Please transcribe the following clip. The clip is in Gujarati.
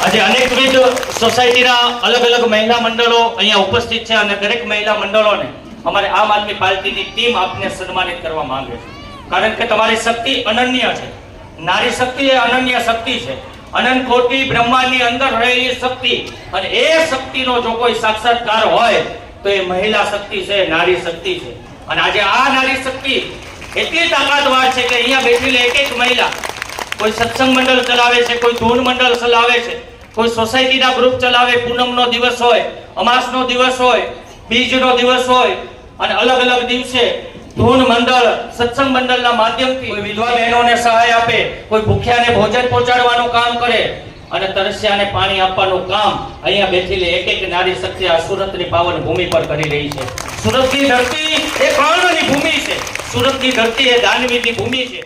આજે અનેકવિધ સોસાયટીના અલગ અલગ મહિલા મંડળો અહીંયા ઉપસ્થિત છે અને દરેક મહિલા મંડળોને અમારે આમ આદમી પાર્ટીની ટીમ આપને સન્માનિત કરવા માંગે છે, કારણ કે તમારી શક્તિ અનન્ય છે. નારી શક્તિ એ અનન્ય શક્તિ છે, અનંત કોટી બ્રહ્માંડની અંદર રહેલી શક્તિ, અને એ શક્તિનો જો કોઈ સાક્ષાત્કાર હોય તો એ મહિલા શક્તિ છે, નારી શક્તિ છે. અને આજે આ નારી શક્તિ એટલી તાકાતવાર છે કે અહીંયા બેઠેલી એક એક મહિલા કોઈ સત્સંગ મંડળ ચલાવે છે, કોઈ ધૂન મંડળ ચલાવે છે, કોઈ સોસાયટીના ગ્રુપ ચલાવે, પૂનમનો દિવસ હોય, અમાસનો દિવસ હોય, બીજનો દિવસ હોય, અને અલગ અલગ દિવસે ધૂન મંડળ, સત્સંગ મંડળના માધ્યમથી કોઈ વિધવા બહેનોને સહાય આપે, કોઈ ભૂખ્યાને ભોજન પહોંચાડવાનું કામ કરે, અને તરસ્યાને પાણી આપવાનું કામ અહીંયા બેઠેલી એક એક નારી શક્તિ આ સુરતની પાવન ભૂમિ પર કરી રહી છે. સુરતની ધરતી એ કર્ણની ભૂમિ છે, સુરતની ધરતી એ દાનવીરની ભૂમિ છે.